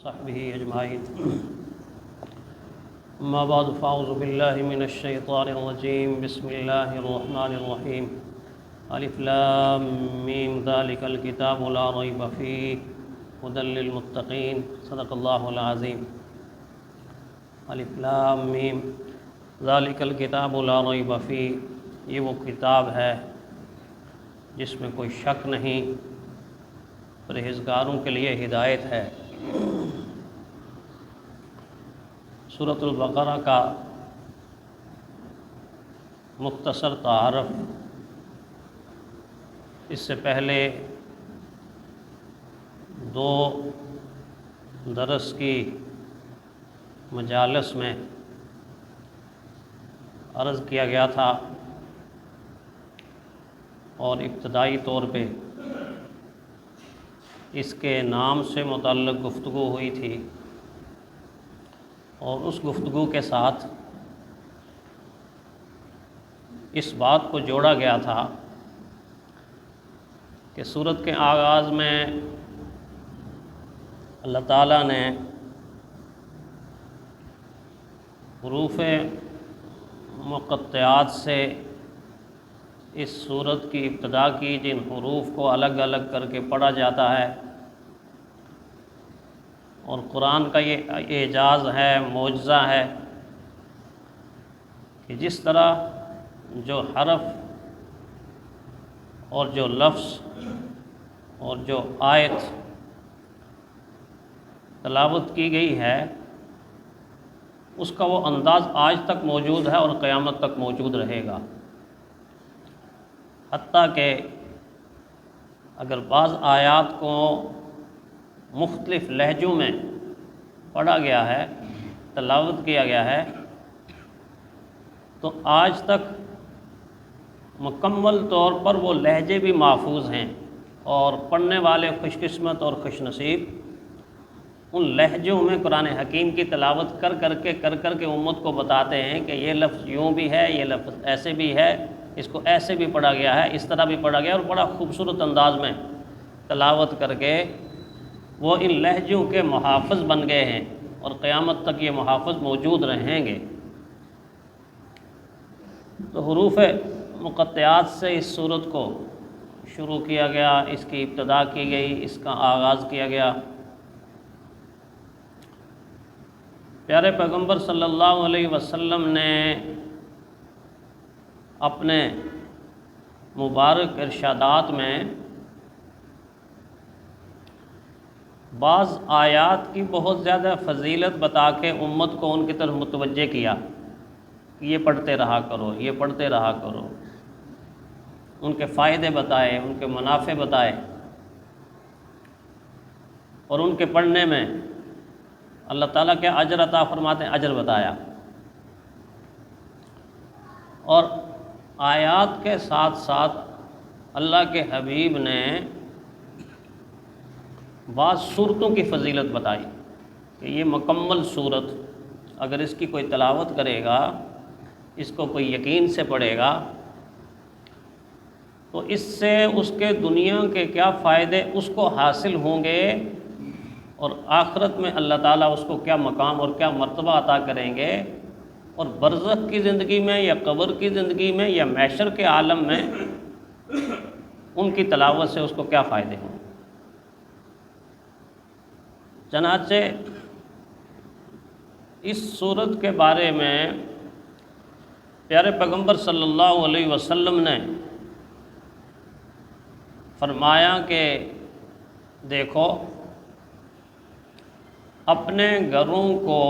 وصحبه أجمعين. أما بعد فأعوذ بالله من الشيطان الرجيم. بسم الله الرحمن الرحيم. الف لام میم ذلك الكتاب لا ريب فيه هدى للمتقين. صدق الله العظيم. الف لام میم ذلك الكتاب لا ريب فيه، یہ وہ کتاب ہے جس میں کوئی شک نہیں، پرہیزگاروں کے لیے ہدایت ہے۔ سورۃ البقرہ کا مختصر تعارف اس سے پہلے دو درس کی مجالس میں عرض کیا گیا تھا، اور ابتدائی طور پہ اس کے نام سے متعلق گفتگو ہوئی تھی، اور اس گفتگو کے ساتھ اس بات کو جوڑا گیا تھا کہ سورت کے آغاز میں اللہ تعالیٰ نے حروف مقطعات سے اس سورت کی ابتدا کی، جن حروف کو الگ الگ کر کے پڑھا جاتا ہے، اور قرآن کا یہ اعجاز ہے، معجزہ ہے کہ جس طرح جو حرف اور جو لفظ اور جو آیت تلاوت کی گئی ہے، اس کا وہ انداز آج تک موجود ہے اور قیامت تک موجود رہے گا۔ حتیٰ کہ اگر بعض آیات کو مختلف لہجوں میں پڑھا گیا ہے، تلاوت کیا گیا ہے، تو آج تک مکمل طور پر وہ لہجے بھی محفوظ ہیں، اور پڑھنے والے خوش قسمت اور خوش نصیب ان لہجوں میں قرآن حکیم کی تلاوت کر کر کے امت کو بتاتے ہیں کہ یہ لفظ یوں بھی ہے، یہ لفظ ایسے بھی ہے، اس کو ایسے بھی پڑھا گیا ہے، اس طرح بھی پڑھا گیا، اور بڑا خوبصورت انداز میں تلاوت کر کے وہ ان لہجوں کے محافظ بن گئے ہیں، اور قیامت تک یہ محافظ موجود رہیں گے۔ تو حروف مقطعات سے اس صورت کو شروع کیا گیا، اس کی ابتدا کی گئی، اس کا آغاز کیا گیا۔ پیارے پیغمبر صلی اللہ علیہ وسلم نے اپنے مبارک ارشادات میں بعض آیات کی بہت زیادہ فضیلت بتا کے امت کو ان کی طرف متوجہ کیا کہ یہ پڑھتے رہا کرو، یہ پڑھتے رہا کرو، ان کے فائدے بتائے، ان کے منافع بتائے، اور ان کے پڑھنے میں اللہ تعالیٰ کے اجر عطا فرماتے ہیں، اجر بتایا۔ اور آیات کے ساتھ ساتھ اللہ کے حبیب نے بعض صورتوں کی فضیلت بتائی کہ یہ مکمل صورت اگر اس کی کوئی تلاوت کرے گا، اس کو کوئی یقین سے پڑھے گا، تو اس سے اس کے دنیا کے کیا فائدے اس کو حاصل ہوں گے، اور آخرت میں اللہ تعالیٰ اس کو کیا مقام اور کیا مرتبہ عطا کریں گے، اور برزخ کی زندگی میں یا قبر کی زندگی میں یا محشر کے عالم میں ان کی تلاوت سے اس کو کیا فائدے ہوں۔ چنانچہ اس صورت کے بارے میں پیارے پیغمبر صلی اللہ علیہ وسلم نے فرمایا کہ دیکھو، اپنے گھروں کو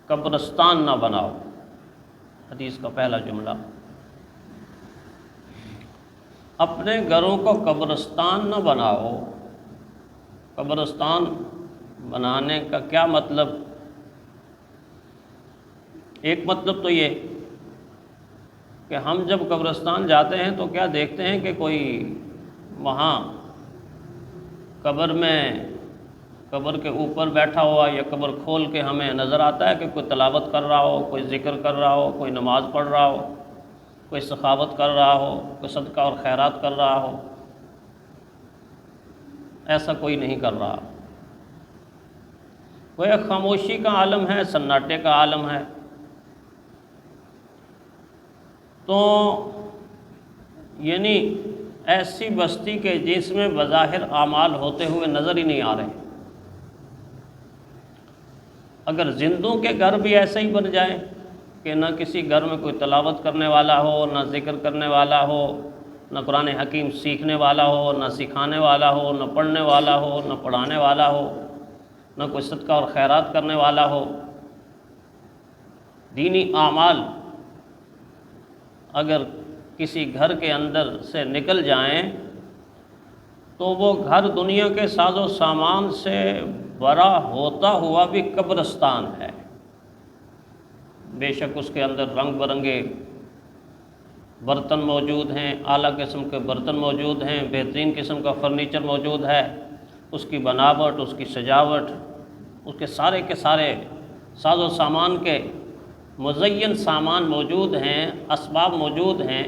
قبرستان نہ بناؤ۔ حدیث کا پہلا جملہ، اپنے گھروں کو قبرستان نہ بناؤ۔ قبرستان بنانے کا کیا مطلب؟ ایک مطلب تو یہ کہ ہم جب قبرستان جاتے ہیں تو کیا دیکھتے ہیں کہ کوئی وہاں قبر کے اوپر بیٹھا ہوا یا قبر کھول کے ہمیں نظر آتا ہے کہ کوئی تلاوت کر رہا ہو، کوئی ذکر کر رہا ہو، کوئی نماز پڑھ رہا ہو، کوئی سخاوت کر رہا ہو، کوئی صدقہ اور خیرات کر رہا ہو۔ ایسا کوئی نہیں کر رہا۔ گویا خاموشی کا عالم ہے، سناٹے کا عالم ہے۔ تو یعنی ایسی بستی کے جس میں بظاہر اعمال ہوتے ہوئے نظر ہی نہیں آ رہے۔ اگر زندوں کے گھر بھی ایسے ہی بن جائیں کہ نہ کسی گھر میں کوئی تلاوت کرنے والا ہو، نہ ذکر کرنے والا ہو، نہ قرآن حکیم سیکھنے والا ہو، نہ سکھانے والا ہو، نہ پڑھنے والا ہو، نہ پڑھانے والا ہو، نہ کوئی صدقہ اور خیرات کرنے والا ہو، دینی اعمال اگر کسی گھر کے اندر سے نکل جائیں تو وہ گھر دنیا کے ساز و سامان سے بڑا ہوتا ہوا بھی قبرستان ہے۔ بے شک اس کے اندر رنگ برنگے برتن موجود ہیں، اعلیٰ قسم کے برتن موجود ہیں، بہترین قسم کا فرنیچر موجود ہے، اس کی بناوٹ، اس کی سجاوٹ، اس کے سارے ساز و سامان کے مزین سامان موجود ہیں، اسباب موجود ہیں،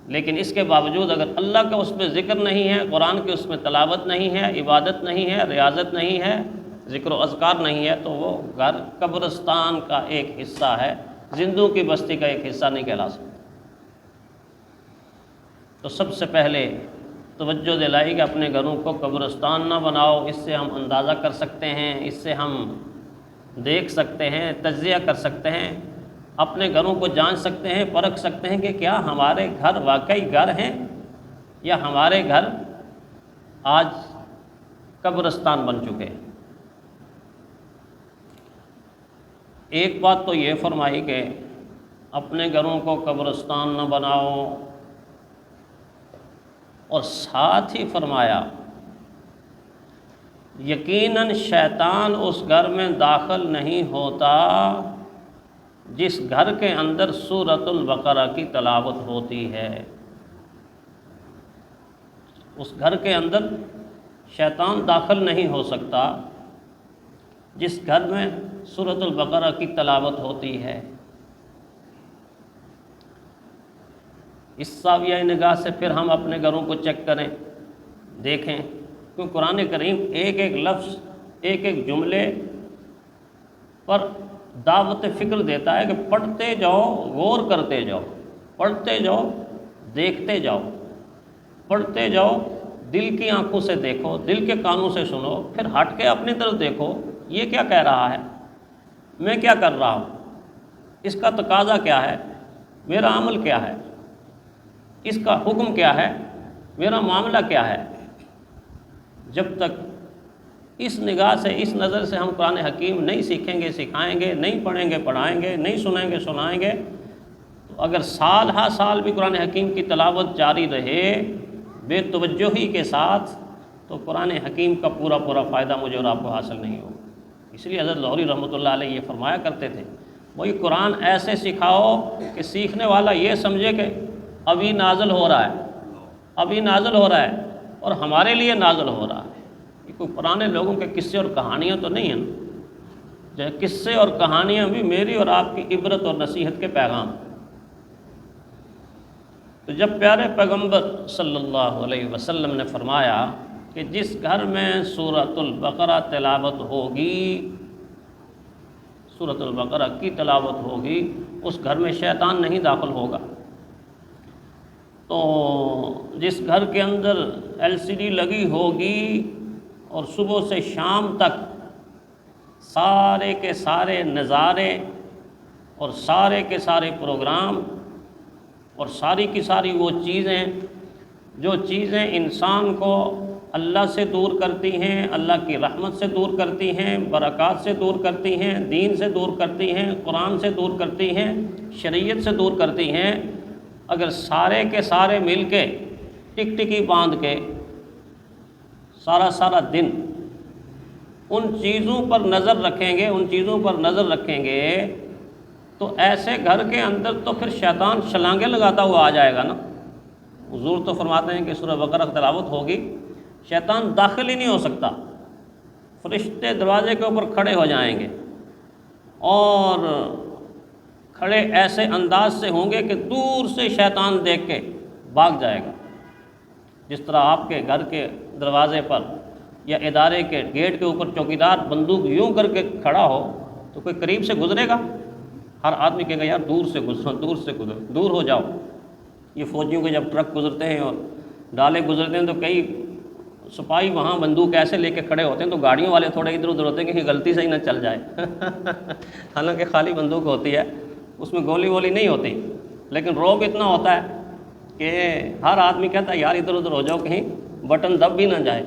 لیکن اس کے باوجود اگر اللہ کا اس میں ذکر نہیں ہے، قرآن کی اس میں تلاوت نہیں ہے، عبادت نہیں ہے، ریاضت نہیں ہے، ذکر و اذکار نہیں ہے، تو وہ گھر قبرستان کا ایک حصہ ہے، زندوں کی بستی کا ایک حصہ نہیں کہلا سکتا۔ تو سب سے پہلے توجہ دلائی کہ اپنے گھروں کو قبرستان نہ بناؤ۔ اس سے ہم اندازہ کر سکتے ہیں، اس سے ہم دیکھ سکتے ہیں، تجزیہ کر سکتے ہیں، اپنے گھروں کو جانچ سکتے ہیں، پرکھ سکتے ہیں کہ کیا ہمارے گھر واقعی گھر ہیں یا ہمارے گھر آج قبرستان بن چکے ہیں۔ ایک بات تو یہ فرمائی کہ اپنے گھروں کو قبرستان نہ بناؤ، اور ساتھ ہی فرمایا یقیناً شیطان اس گھر میں داخل نہیں ہوتا جس گھر کے اندر سورۃ البقرہ کی تلاوت ہوتی ہے۔ اس گھر کے اندر شیطان داخل نہیں ہو سکتا جس گھر میں سورۃ البقرہ کی تلاوت ہوتی ہے۔ اس زاویہ نگاہ سے پھر ہم اپنے گھروں کو چیک کریں، دیکھیں، کیونکہ قرآن کریم ایک ایک لفظ، ایک ایک جملے پر دعوت فکر دیتا ہے کہ پڑھتے جاؤ، غور کرتے جاؤ، پڑھتے جاؤ، دیکھتے جاؤ، پڑھتے جاؤ، دل کی آنکھوں سے دیکھو، دل کے کانوں سے سنو، پھر ہٹ کے اپنی طرف دیکھو، یہ کیا کہہ رہا ہے، میں کیا کر رہا ہوں، اس کا تقاضا کیا ہے، میرا عمل کیا ہے، اس کا حکم کیا ہے، میرا معاملہ کیا ہے۔ جب تک اس نگاہ سے، اس نظر سے ہم قرآن حکیم نہیں سیکھیں گے، سکھائیں گے، نہیں پڑھیں گے، پڑھائیں گے، نہیں سنیں گے، سنائیں گے، تو اگر سال ہا سال بھی قرآن حکیم کی تلاوت جاری رہے بے توجہی کے ساتھ، تو قرآن حکیم کا پورا فائدہ مجھے اور آپ کو حاصل نہیں ہوگا۔ اس لیے حضرت لاہوری رحمۃ اللہ علیہ یہ فرمایا کرتے تھے، وہی قرآن ایسے سکھاؤ کہ سیکھنے والا یہ سمجھے کہ ابھی نازل ہو رہا ہے، ابھی نازل ہو رہا ہے اور ہمارے لیے نازل ہو رہا ہے۔ یہ کوئی پرانے لوگوں کے قصے اور کہانیاں تو نہیں ہیں، جو قصے اور کہانیاں بھی میری اور آپ کی عبرت اور نصیحت کے پیغام۔ تو جب پیارے پیغمبر صلی اللہ علیہ وسلم نے فرمایا کہ جس گھر میں سورۃ البقرہ تلاوت ہوگی، سورۃ البقرہ کی تلاوت ہوگی، اس گھر میں شیطان نہیں داخل ہوگا۔ تو جس گھر کے اندر LCD لگی ہوگی اور صبح سے شام تک سارے کے سارے نظارے اور سارے کے سارے پروگرام اور ساری کی ساری وہ چیزیں جو چیزیں انسان کو اللہ سے دور کرتی ہیں، اللہ کی رحمت سے دور کرتی ہیں، برکات سے دور کرتی ہیں، دین سے دور کرتی ہیں، قرآن سے دور کرتی ہیں، شریعت سے دور کرتی ہیں، اگر سارے کے سارے مل کے ٹک ٹکی باندھ کے سارا دن ان چیزوں پر نظر رکھیں گے، ان چیزوں پر نظر رکھیں گے، تو ایسے گھر کے اندر تو پھر شیطان چھلانگیں لگاتا ہوا آ جائے گا نا۔ حضور تو فرماتے ہیں کہ سورہ بقرہ تلاوت ہوگی، شیطان داخل ہی نہیں ہو سکتا، فرشتے دروازے کے اوپر کھڑے ہو جائیں گے اور کھڑے ایسے انداز سے ہوں گے کہ دور سے شیطان دیکھ کے بھاگ جائے گا۔ جس طرح آپ کے گھر کے دروازے پر یا ادارے کے گیٹ کے اوپر چوکیدار بندوق یوں کر کے کھڑا ہو تو کوئی قریب سے گزرے گا؟ ہر آدمی کہے گا یار دور سے گزرو، دور سے گزرو، دور ہو جاؤ۔ یہ فوجیوں کے جب ٹرک گزرتے ہیں اور ڈالے گزرتے ہیں تو کئی سپاہی وہاں بندوق ایسے لے کے کھڑے ہوتے ہیں تو گاڑیوں والے تھوڑے ادھر ادھر ہوتے ہیں کہ غلطی سے ہی نہ چل جائے حالانکہ خالی بندوق ہوتی ہے، اس میں گولی وولی نہیں ہوتی، لیکن رعب اتنا ہوتا ہے کہ ہر آدمی کہتا ہے یار ادھر ادھر ہو جاؤ کہیں بٹن دب بھی نہ جائے۔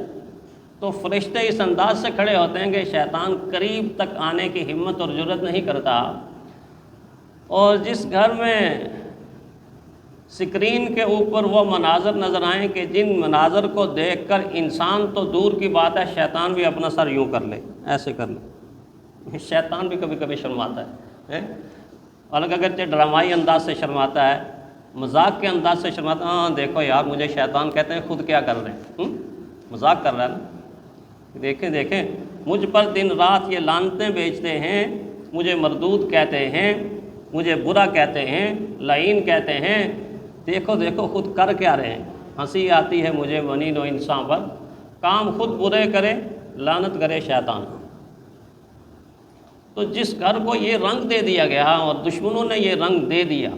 تو فرشتے اس انداز سے کھڑے ہوتے ہیں کہ شیطان قریب تک آنے کی ہمت اور جرت نہیں کرتا۔ اور جس گھر میں اسکرین کے اوپر وہ مناظر نظر آئیں کہ جن مناظر کو دیکھ کر انسان تو دور کی بات ہے شیطان بھی اپنا سر یوں کر لے، ایسے کر لے، شیطان بھی کبھی کبھی شرماتا ہے، حالانکہ اگرچہ ڈرامائی انداز سے شرماتا ہے، مذاق کے انداز سے شرماتا ہے، ہاں دیکھو یار مجھے شیطان کہتے ہیں، خود کیا کر رہے ہیں، مذاق کر رہا ہے نا، دیکھیں دیکھیں مجھ پر دن رات یہ لعنتیں بیچتے ہیں، مجھے مردود کہتے ہیں، مجھے برا کہتے ہیں، لعین کہتے ہیں، دیکھو دیکھو خود کر کیا رہے ہیں۔ ہنسی آتی ہے مجھے بنین و انسان پر، کام خود برے کرے لعنت کرے شیطان۔ تو جس گھر کو یہ رنگ دے دیا گیا اور دشمنوں نے یہ رنگ دے دیا،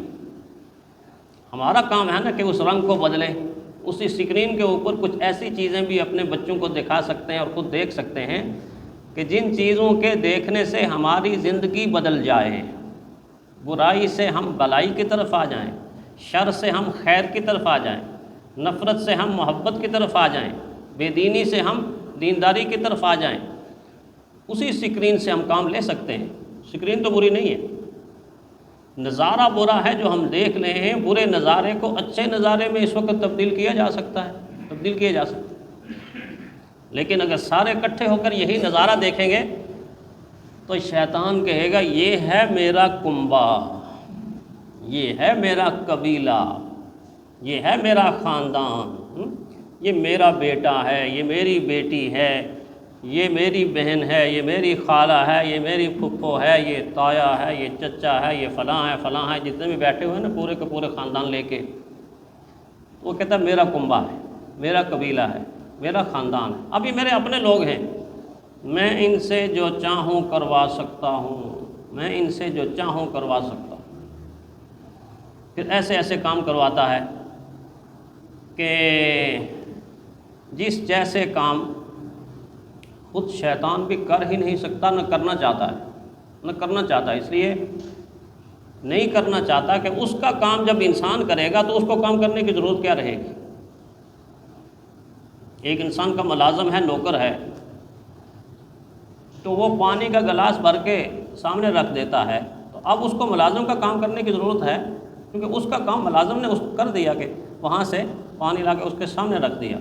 ہمارا کام ہے نا کہ اس رنگ کو بدلیں۔ اسی اسکرین کے اوپر کچھ ایسی چیزیں بھی اپنے بچوں کو دکھا سکتے ہیں اور خود دیکھ سکتے ہیں کہ جن چیزوں کے دیکھنے سے ہماری زندگی بدل جائے، برائی سے ہم بلائی کی طرف آ جائیں، شر سے ہم خیر کی طرف آ جائیں، نفرت سے ہم محبت کی طرف آ جائیں، بے دینی سے ہم دینداری کی طرف آ جائیں۔ اسی اسکرین سے ہم کام لے سکتے ہیں۔ اسکرین تو بری نہیں ہے، نظارہ برا ہے جو ہم دیکھ رہے ہیں، برے نظارے کو اچھے نظارے میں اس وقت تبدیل کیا جا سکتا ہے، لیکن اگر سارے اکٹھے ہو کر یہی نظارہ دیکھیں گے تو شیطان کہے گا یہ ہے میرا کنبہ، یہ ہے میرا قبیلہ، یہ ہے میرا خاندان، یہ میرا بیٹا ہے، یہ میری بیٹی ہے، یہ میری بہن ہے، یہ میری خالہ ہے، یہ میری پھپھو ہے، یہ تایا ہے، یہ چچا ہے، یہ فلاں ہے فلاں ہے، جتنے بھی بیٹھے ہوئے ہیں نا پورے کے پورے خاندان لے کے، وہ کہتا ہے میرا کنبہ ہے، میرا قبیلہ ہے، میرا خاندان ہے، اب یہ میرے اپنے لوگ ہیں، میں ان سے جو چاہوں کروا سکتا ہوں، میں ان سے جو چاہوں کروا سکتا ہوں۔ پھر ایسے ایسے کام کرواتا ہے کہ جس جیسے کام خود شیطان بھی کر ہی نہیں سکتا، نہ کرنا چاہتا ہے، اس لیے نہیں کرنا چاہتا کہ اس کا کام جب انسان کرے گا تو اس کو کام کرنے کی ضرورت کیا رہے گی۔ ایک انسان کا ملازم ہے، نوکر ہے، تو وہ پانی کا گلاس بھر کے سامنے رکھ دیتا ہے، تو اب اس کو ملازم کا کام کرنے کی ضرورت ہے، کیونکہ اس کا کام ملازم نے اس کو کر دیا کہ وہاں سے پانی لا کے اس کے سامنے رکھ دیا۔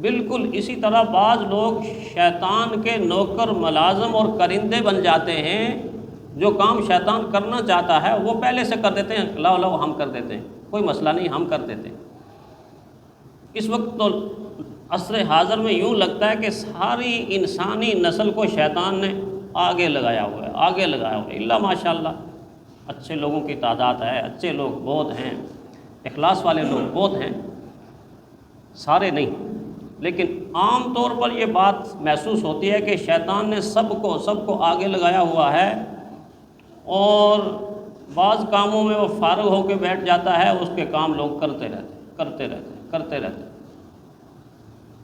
بالکل اسی طرح بعض لوگ شیطان کے نوکر، ملازم اور کرندے بن جاتے ہیں، جو کام شیطان کرنا چاہتا ہے وہ پہلے سے کر دیتے ہیں، لاؤ ہم کر دیتے ہیں، کوئی مسئلہ نہیں، ہم کر دیتے ہیں۔ اس وقت تو عصر حاضر میں یوں لگتا ہے کہ ساری انسانی نسل کو شیطان نے آگے لگایا ہوا ہے، اللہ ماشاءاللہ اچھے لوگوں کی تعداد ہے، اچھے لوگ بہت ہیں، اخلاص والے لوگ بہت ہیں، سارے نہیں، لیکن عام طور پر یہ بات محسوس ہوتی ہے کہ شیطان نے سب کو آگے لگایا ہوا ہے، اور بعض کاموں میں وہ فارغ ہو کے بیٹھ جاتا ہے، اس کے کام لوگ کرتے رہتے۔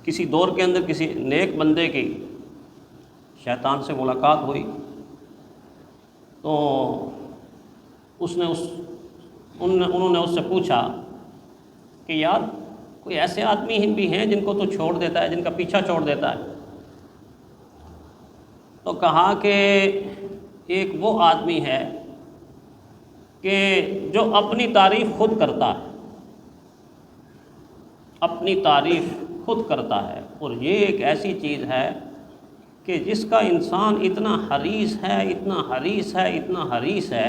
کسی دور کے اندر کسی نیک بندے کی شیطان سے ملاقات ہوئی تو انہوں نے اس سے پوچھا کہ یار کوئی ایسے آدمی بھی ہیں جن کو تو چھوڑ دیتا ہے، جن کا پیچھا چھوڑ دیتا ہے؟ تو کہا کہ ایک وہ آدمی ہے کہ جو اپنی تعریف خود کرتا ہے، اور یہ ایک ایسی چیز ہے کہ جس کا انسان اتنا حریص ہے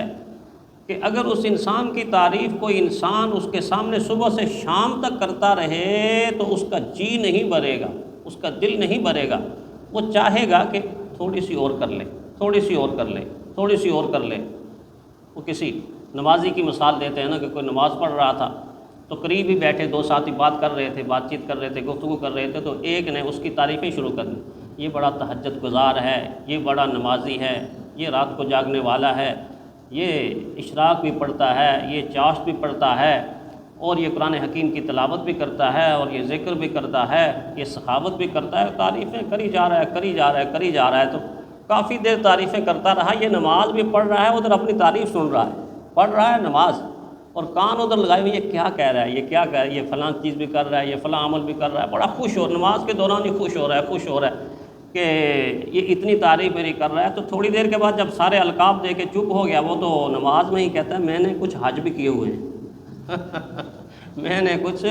کہ اگر اس انسان کی تعریف کوئی انسان اس کے سامنے صبح سے شام تک کرتا رہے تو اس کا جی نہیں بھرے گا، اس کا دل نہیں بھرے گا، وہ چاہے گا کہ تھوڑی سی اور کر لے۔ وہ کسی نمازی کی مثال دیتے ہیں نا کہ کوئی نماز پڑھ رہا تھا تو قریب ہی بیٹھے دو ساتھی بات کر رہے تھے، بات چیت کر رہے تھے، گفتگو کر رہے تھے، تو ایک نے اس کی تعریفیں شروع کر دی، یہ بڑا تہجد گزار ہے، یہ بڑا نمازی ہے، یہ رات کو جاگنے والا ہے، یہ اشراق بھی پڑھتا ہے، یہ چاشت بھی پڑھتا ہے، اور یہ قرآن حکیم کی تلاوت بھی کرتا ہے، اور یہ ذکر بھی کرتا ہے، یہ سخاوت بھی کرتا ہے، تعریفیں کری جا رہا ہے، کری جا رہا ہے، کری جا رہا ہے۔ تو کافی دیر تعریفیں کرتا رہا، یہ نماز بھی پڑھ رہا ہے، ادھر اپنی تعریف سن رہا ہے، پڑھ رہا ہے نماز، اور کان ادھر لگائے ہوئے، یہ کیا کہہ رہا ہے، یہ کیا کہہ رہا ہے، یہ فلاں چیز بھی کر رہا ہے، یہ فلاں عمل بھی کر رہا ہے، بڑا خوش ہو، نماز کے دوران ہی خوش ہو رہا ہے، خوش ہو رہا ہے کہ یہ اتنی تعریف میری کر رہا ہے۔ تو تھوڑی دیر کے بعد جب سارے القاب دے کے چپ ہو گیا، وہ تو نماز میں ہی کہتا ہے میں نے کچھ حج بھی کیے ہوئے ہیں میں نے کچھ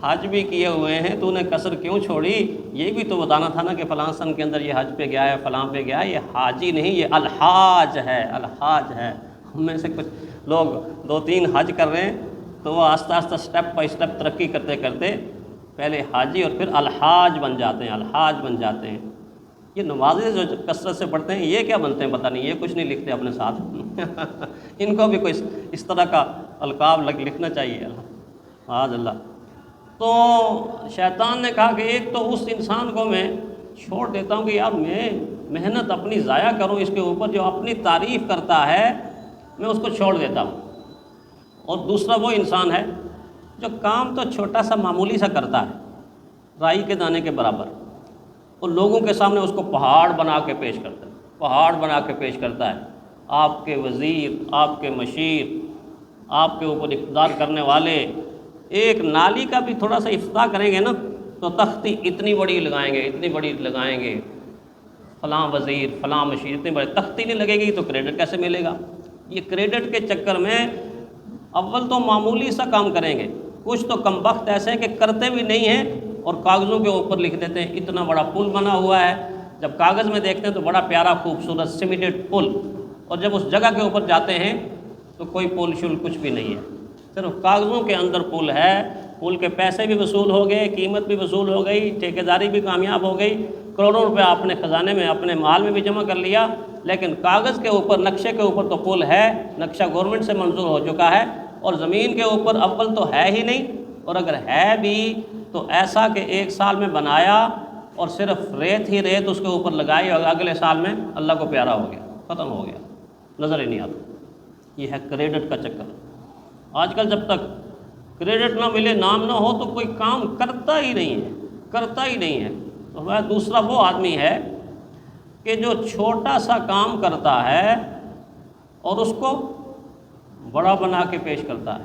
حج بھی کیے ہوئے ہیں، تو نے قصر کیوں چھوڑی؟ یہ بھی تو بتانا تھا نا کہ فلاں سن کے اندر یہ حج پہ گیا ہے، فلاں پہ گیا ہے، یہ حاجی نہیں، یہ الحاج ہے، الحاج ہے۔ ہم میں سے کچھ لوگ 2-3 حج کر رہے ہیں، تو وہ آہستہ آہستہ سٹیپ بائی سٹیپ ترقی کرتے کرتے پہلے حاجی اور پھر الحاج بن جاتے ہیں، الحاج بن جاتے ہیں۔ یہ نمازیں جو کثرت سے پڑھتے ہیں، یہ کیا بنتے ہیں پتہ نہیں، یہ کچھ نہیں لکھتے اپنے ساتھ ان کو بھی کوئی اس طرح کا القاب لکھنا چاہیے، معاذ اللہ۔ تو شیطان نے کہا کہ ایک تو اس انسان کو میں چھوڑ دیتا ہوں کہ یار میں محنت اپنی ضائع کروں اس کے اوپر، جو اپنی تعریف کرتا ہے میں اس کو چھوڑ دیتا ہوں، اور دوسرا وہ انسان ہے جو کام تو چھوٹا سا معمولی سا کرتا ہے، رائی کے دانے کے برابر، اور لوگوں کے سامنے اس کو پہاڑ بنا کے پیش کرتا ہے، پہاڑ بنا کے پیش کرتا ہے۔ آپ کے وزیر، آپ کے مشیر، آپ کے اوپر اقتدار کرنے والے ایک نالی کا بھی تھوڑا سا افتتاح کریں گے نا، تو تختی اتنی بڑی لگائیں گے، اتنی بڑی لگائیں گے، فلاں وزیر، فلاں مشیر، اتنی بڑی تختی نہیں لگے گی تو کریڈٹ کیسے ملے گا؟ یہ کریڈٹ کے چکر میں اول تو معمولی سا کام کریں گے، کچھ تو کم بخت ایسے ہیں کہ کرتے بھی نہیں ہیں اور کاغذوں کے اوپر لکھ دیتے ہیں اتنا بڑا پل بنا ہوا ہے، جب کاغذ میں دیکھتے ہیں تو بڑا پیارا خوبصورت سیمنٹڈ پل، اور جب اس جگہ کے اوپر جاتے ہیں تو کوئی پل شل کچھ بھی نہیں ہے، صرف کاغذوں کے اندر پل ہے۔ پل کے پیسے بھی وصول ہو گئے، قیمت بھی وصول ہو گئی، ٹھیکیداری بھی کامیاب ہو گئی، کروڑوں روپے اپنے خزانے میں اپنے مال میں بھی جمع کر لیا، لیکن کاغذ کے اوپر، نقشے کے اوپر تو پل ہے، نقشہ گورنمنٹ سے منظور ہو چکا ہے، اور زمین کے اوپر اول تو ہے ہی نہیں، اور اگر ہے بھی تو ایسا کہ 1 سال میں بنایا اور صرف ریت ہی ریت اس کے اوپر لگائی، اور اگلے سال میں اللہ کو پیارا ہو گیا، ختم ہو گیا، نظر ہی نہیں آتا۔ یہ ہے کریڈٹ کا چکر۔ آج کل جب تک کریڈٹ نہ ملے، نام نہ ہو، تو کوئی کام کرتا ہی نہیں ہے، کرتا ہی نہیں ہے۔ تو میں دوسرا وہ آدمی ہے کہ جو چھوٹا سا کام کرتا ہے اور اس کو بڑا بنا کے پیش کرتا ہے،